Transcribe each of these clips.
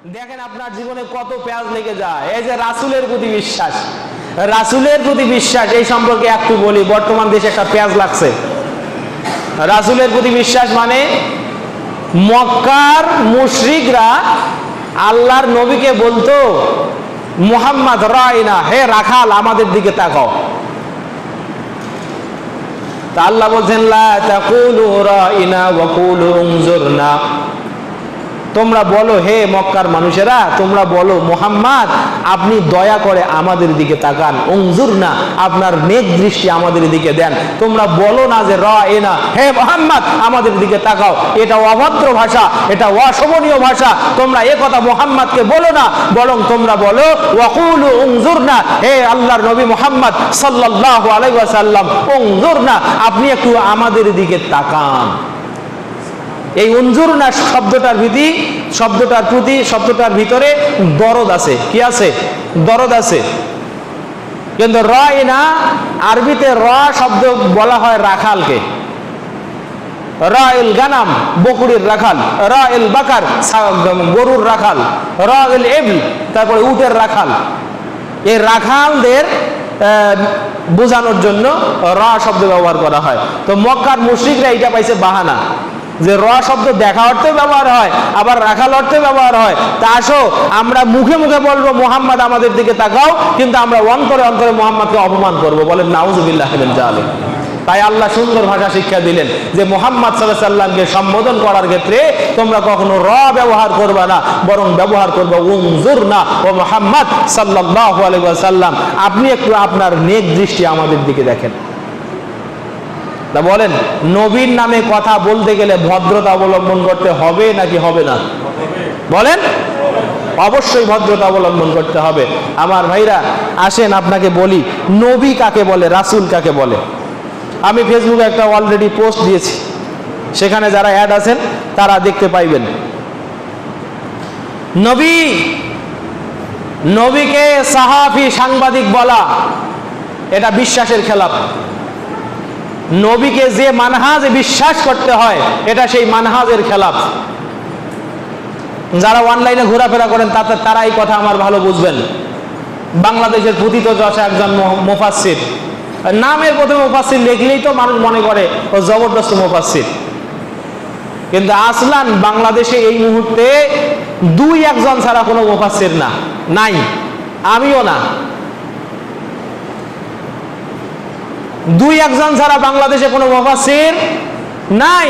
দেখেন আপনার জীবনে কত পেঁয়াজ লেগে যায়। এই যে রাসূলের প্রতি বিশ্বাস, রাসূলের প্রতি বিশ্বাস, এই সম্পর্কে একটু বলি। বর্তমান দেশে একটা পেঁয়াজ লাগছে। রাসূলের প্রতি বিশ্বাস মানে মক্কার মুশরিকরা আল্লাহর নবীকে বলতো, মুহাম্মদ রাইনা, হে রাখাল আমাদের দিকে তাকাও। তা আল্লাহ বলছেন লা তাকুলু রাইনা ওয়া কুলু উনজুরনা, তোমরা বলো হে মক্কার মানুষেরা, তোমরা বলো মুহাম্মদ আপনি দয়া করে আমাদের দিকে তাকান, উনজুরনা আপনার নেক দৃষ্টি আমাদের দিকে দেন। তোমরা বলো না যে রাইনা, হে মুহাম্মদ আমাদের দিকে তাকাও। এটা অভদ্র ভাষা, এটা অশোভনীয় ভাষা। তোমরা এ কথা মুহাম্মদকে বলো না, বরং তোমরা বলো ওয়াকুলু উনজুরনা, হে আল্লাহর নবী মুহাম্মদ সাল্লাল্লাহু আলাইহি ওয়াসাল্লাম, উনজুরনা আপনি একটু আমাদের দিকে তাকান। এই উনজুরনা শব্দটার ভিতরে দরদ আছে। কি আছে? দরদ আছে। কিন্তু রাইনা আরবিতে র শব্দ বলা হয় রাখালকে। রাইল গানাম বকরির রাখাল, রাইল বাকার গরুর রাখাল, রাইল ইবল তারপরে উটের রাখাল। এই রাখালদের বোঝানোর জন্য র শব্দ ব্যবহার করা হয়। তো মক্কার মুশরিকরা এটা পাইছে বাহানা যে র শব্দ দেখা অর্থে ব্যবহার হয়, আবার রাখাল অর্থে ব্যবহার হয়। তা আসো আমরা মুখে মুখে বলবো মুহাম্মদ আমাদের দিকে তাকাও, কিন্তু আমরা অন্তরে অন্তরে মুহাম্মদকে অপমান করবো। বলেন নাউযুবিল্লাহি মিন যালিক। তাই আল্লাহ সুন্দর ভাষা শিক্ষা দিলেন যে মুহাম্মদ সাল্লাল্লাহু আলাইহি ওয়াসাল্লামকে সম্বোধন করার ক্ষেত্রে তোমরা কখনো র ব্যবহার করবা না, বরং ব্যবহার করবে উনজুরনা, ও মুহাম্মদ সাল্লাল্লাহু আলাইহি ওয়াসাল্লাম আপনি একটু আপনার নেক দৃষ্টি আমাদের দিকে দেখেন। তা বলেন নবীর নামে কথা বলতে গেলে ভদ্রতা অবলম্বন করতে হবে নাকি হবে না? বলেন অবশ্যই ভদ্রতা অবলম্বন করতে হবে। আমার ভাইরা আসেন আপনাকে বলি নবী কাকে বলে, রাসূল কাকে বলে। আমি ফেসবুকে একটা অলরেডি পোস্ট দিয়েছি, সেখানে যারা অ্যাড আছেন তারা দেখতে পাইবেন। নবীকে সাহাফি সাংবাদিক বলা এটা বিশ্বাসের খেলাফ। নবীকে যে মানহাজে বিশ্বাস করতে হয় এটা সেই মানহাজের খেলাফ। যারা অনলাইনে ঘোরাফেরা করেন তারা এই কথা আমার ভালো বুঝবেন। বাংলাদেশের প্রথিতযশা একজন মুফাসসির, নামের প্রথমে মুফাসসির লিখলেই তো মানুষ মনে করে ও জবরদস্ত মুফাসসির, কিন্তু আসলান বাংলাদেশে এই মুহূর্তে দুই একজন ছাড়া কোনো মুফাসসির নাই, আমিও না। দুই একজন ছাড়া বাংলাদেশে কোনো মুফাসসির নাই।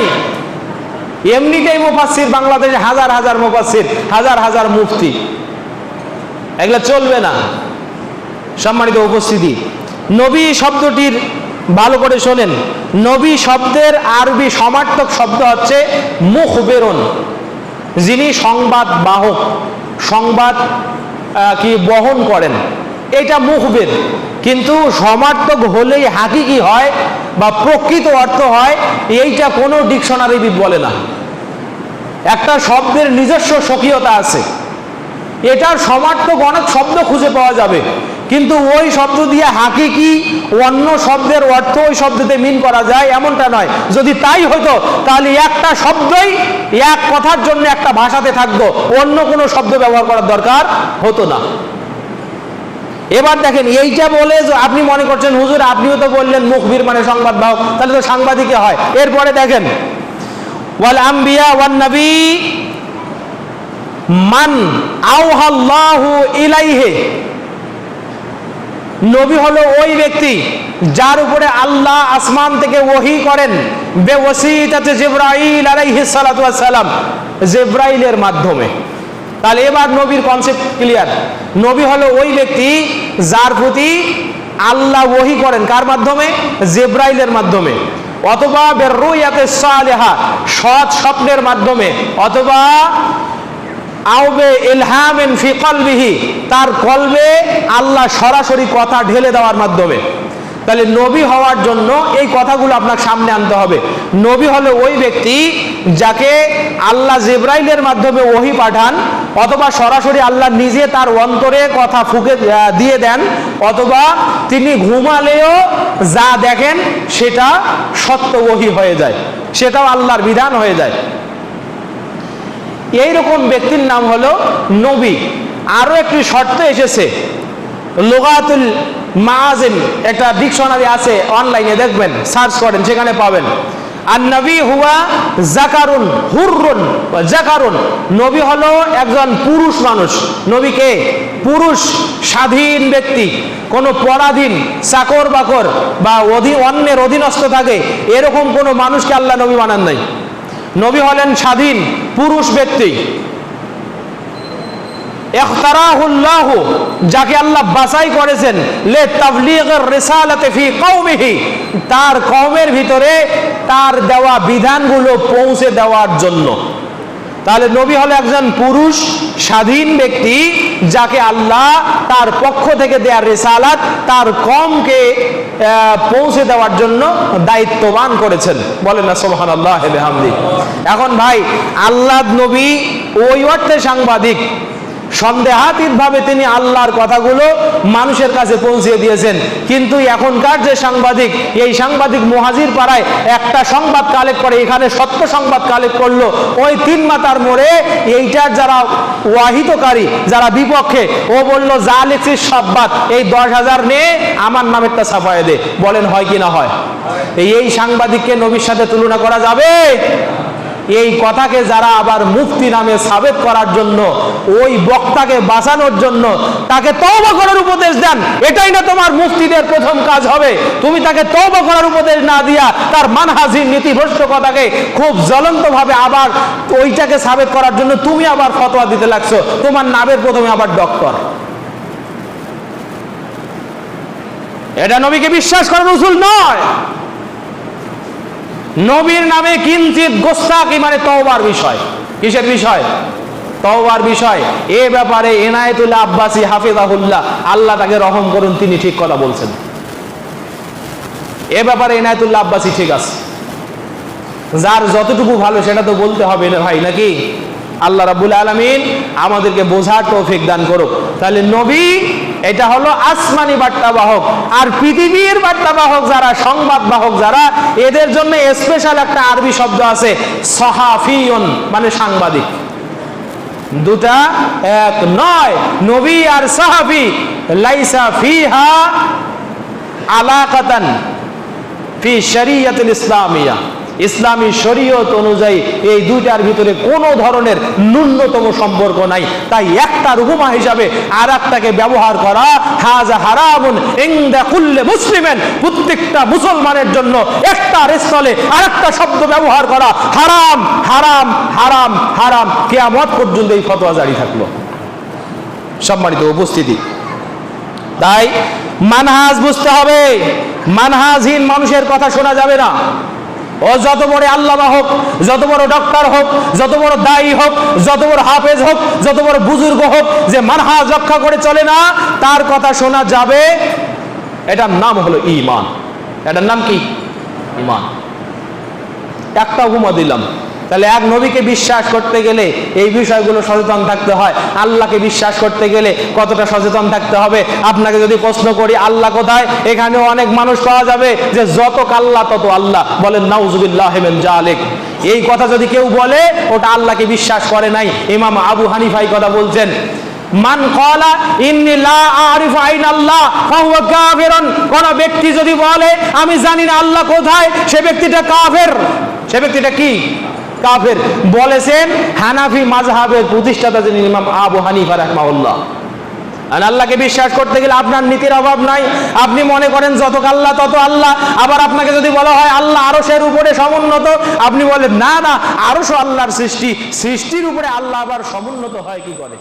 এমনিতেই মুফাসসির বাংলাদেশে হাজার হাজার মুফাসসির, হাজার হাজার মুফতি, এগুলো চলবে না। সম্মানিত উপস্থিতি, নবী শব্দটির ভালো করে শোনেন। নবী শব্দের আরবি সমার্থক শব্দ হচ্ছে মুখবেরুন, যিনি সংবাদ বাহক, সংবাদ কি বহন করেন, এটা মুখবের। কিন্তু সমার্থক হলেই হাকিকি হয় বা প্রকৃত অর্থ হয় এইটা কোনো ডিকশনারিবিদ বলে না। একটা শব্দের নিজস্ব স্বকীয়তা আছে, এটার সমার্থক অনেক শব্দ খুঁজে পাওয়া যাবে, কিন্তু ওই শব্দ দিয়ে হাকিকি অন্য শব্দের অর্থ ওই শব্দতে মিন করা যায় এমনটা নয়। যদি তাই হতো তাহলে একটা শব্দই এক কথার জন্য একটা ভাষাতে থাকতো, অন্য কোনো শব্দ ব্যবহার করার দরকার হতো না। এবার দেখেন এইটা বলে আপনি মনে করছেন হুজুর আপনিও তো বললেন মুখবির মানে সংবাদ বাহক, তাহলে তো সাংবাদিকে হয়। এরপরে দেখেন ওয়াল আম্বিয়া ওয়ান নবী মান আওহাল্লাহু ইলাইহি, নবী হলো ওই ব্যক্তি যার উপরে আল্লাহ আসমান থেকে ওহী করেন বেওয়াসিতাতে জিবরাইল আলাইহিস সালাতু ওয়াস সালাম, জিবরাইলের মাধ্যমে। তাহলে এবার নবীর কনসেপ্ট ক্লিয়ার। নবী হলো ওই ব্যক্তি যার প্রতি আল্লাহ ওহী করেন, কার মাধ্যমে? জিবরাইলের মাধ্যমে, অথবা বিররুয়াতে সালিহা সৎ স্বপ্নের মাধ্যমে, অথবা আওবে ইলহামিন ফি কলবিহি তার কলবে আল্লাহ সরাসরি কথা ঢেলে দেওয়ার মাধ্যমে। তাহলে নবী হওয়ার জন্য এই কথাগুলো আপনার সামনে আনতে হবে। নবী হলো ওই ব্যক্তি যাকে আল্লাহ জিবরাইলের মাধ্যমে ওহী পাঠান, অথবা সরাসরি আল্লাহ নিজে তার অন্তরে কথা ফুঁকে দিয়ে দেন, অথবা তিনি ঘুমালেও যা দেখেন সেটা সত্য ওহী হয়ে যায়, সেটাও আল্লাহর বিধান হয়ে যায়। এইরকম ব্যক্তির নাম হলো নবী। আরো একটি শর্ত এসেছে, লুগাতুল মাআজিম একটা ডিকশনারি আছে, অনলাইনে দেখবেন, সার্চ করেন, সেখানে পাবেন। আর নবী হুয়া জাকারুন হুররুন জাকারুন, নবী হলো একজন পুরুষ মানুষ। নবীকে পুরুষ, স্বাধীন ব্যক্তি, কোনো পরাধীন চাকর বাকর বা অন্যের অধীনস্থ থাকে এরকম কোনো মানুষকে আল্লাহ নবী বানান নাই। নবী হলেন স্বাধীন পুরুষ ব্যক্তি। ইখতারাহুল্লাহু, যাকে আল্লাহ বাছাই করেছেন, লে তাবলীগের রিসালাতে ফি কওমিহি, তার কওমের ভিতরে তার দেওয়া বিধানগুলো পৌঁছে দেওয়ার জন্য। তাহলে নবী হলো একজন পুরুষ স্বাধীন ব্যক্তি, যাকে আল্লাহ তার পক্ষ থেকে দেয়া রিসালাত তার কওমকে পৌঁছে দেওয়ার জন্য দায়িত্ববান করেছেন। বলেন না সুবহানাল্লাহি ওয়া বিহামদিহি। এখন ভাই, আল্লাহ নবী ওই অর্থে সাংবাদিক, সন্দেহাতীত ভাবে তিনি আল্লাহর কথাগুলো মানুষের কাছে পৌঁছে দিয়েছেন। কিন্তু এখনকার যে সাংবাদিক, এই সাংবাদিক মুহাজির পাড়ায় একটা সংবাদ কালেক্ট করে, এখানে সত্য সংবাদ কালেক্ট করলো, ওই 3 মাথার মোড়ে এইটার যারা ওয়াহিদকারী, যারা বিপক্ষে, ও বললো যা লিখছিস সব বাদ, এই 10,000 নে, আমার নামেরটা ছাপায় দে। বলেন হয় কি না হয়? এই সাংবাদিককে নবীর সাথে তুলনা করা যাবে? এই কথাকে যারা আবার মুফতি নামে সাবেত করার জন্য, ওই বক্তাকে বাঁচানোর জন্য তাকে তওবা করার উপদেশ দেন, এটাই না তোমার মুফতিদের প্রথম কাজ হবে? তুমি তাকে তওবা করার উপদেশ না দিয়া তার মানহাজি নীতিভ্রষ্ট কথাকে খুব জ্বলন্তভাবে আবার ওইটাকে সাবেত করার জন্য তুমি আবার ফতোয়া দিতে লাগছো। তোমার নামের প্রথমে আবার ডক্টর। এটা নবীকে বিশ্বাস করার উসুল নয়। নবীর নামে কিঞ্চিত গোস্তাকি মানে তওবার বিষয়। কিসের বিষয়? তওবার বিষয়। এ ব্যাপারে এনায়েতুল্লাহ আব্বাসী হাফিজাহুল্লাহ, আল্লাহ তাকে রহম করুন, তিনি ঠিক কথা বলছেন। এ ব্যাপারে এনায়েতুল্লাহ আব্বাসী ঠিক আছে। যার যতটুকু ভালো সেটা তো বলতে হবে না ভাই, নাকি? আল্লাহ রাব্বুল আলামিন আমাদেরকে বোঝার তৌফিক দান করুক। তাহলে নবী এটা হলো আসমানি বার্তাবাহক, আর পৃথিবীর বার্তাবাহক যারা, সংবাদ বাহক যারা, এদের জন্য স্পেশাল একটা আরবি শব্দ আছে, সাহাফিয়ুন মানে সাংবাদিক। দুটা এক নয়। নবী আর সাহাবী লাইসা ফিহা আলাকাতান ফি শরিয়াতিল ইসলামিয়া, ইসলামী শরীয়ত অনুযায়ী এই দুইটার ভিতরে কোনো ধরনের ন্যূনতম সম্পর্ক নাই। তাই একটার উপমা হিসাবে আর একটাকে ব্যবহার করা হাযা হারামুন ইনদা কুল্লি মুসলিমিন, প্রত্যেকটা মুসলমানের জন্য একটার স্থলে আরেকটা শব্দ ব্যবহার করা হারাম হারাম হারাম হারাম, কিয়ামত পর্যন্ত এই ফতোয়া জারি থাকলো। সম্মানিত উপস্থিতি, তাই মানহাজ বুঝতে হবে। মানহাজহীন মানুষের কথা শোনা যাবে না। ও যত বড় আল্লামা হোক, যত বড় ডক্টর হোক, যত বড় দায়ী হোক, যত বড় হাফেজ হোক, যত বড় বুজুর্গ হোক, যে মানহাজ রক্ষা করে চলে না, তার কথা শোনা যাবে। এটার নাম হলো ঈমান। এটার নাম কি? ঈমান। একটা উপমা দিলাম। তাহলে এক নবীকে বিশ্বাস করতে গেলে এই বিষয়গুলো সচেতন থাকতে হয়। আল্লাহকে বিশ্বাস করতে গেলে কতটা সচেতন থাকতে হবে? আপনাকে যদি প্রশ্ন করি আল্লাহ কোথায়, এখানে অনেক মানুষ পাওয়া যাবে যে যত আল্লাহ তত আল্লাহ। বলেন নাউজুবিল্লাহি মিন যালিক। এই কথা যদি কেউ বলে, ওটা আল্লাহকে বিশ্বাস করে নাই। ইমাম আবু হানিফা এই কথা বলছেন, মান ক্বালা ইন্নী লা আরিফু আইনা আল্লাহ ফাহুয়া কাফিরুন, কোন ব্যক্তি যদি বলে আমি জানি না আল্লাহ কোথায়, সে ব্যক্তিটা কাফের। সে ব্যক্তিটা কি? কাফের। বলেছেন হানাফি মাযহাবের প্রতিষ্ঠাতা যিনি ইমাম আবু হানিফা রাহিমাহুল্লাহ। আর আল্লাহকে বিশ্বাস করতে গেলে আপনার নীতির অভাব নাই। আপনি মনে করেন যত আল্লাহ তত আল্লাহ। আবার আপনাকে যদি বলা হয় আল্লাহ আরশের উপরে সমুন্নত, আপনি বলেন না না, আরশ আল্লাহর সৃষ্টি, সৃষ্টির উপরে আল্লাহ আবার সমুন্নত হয় কি করে?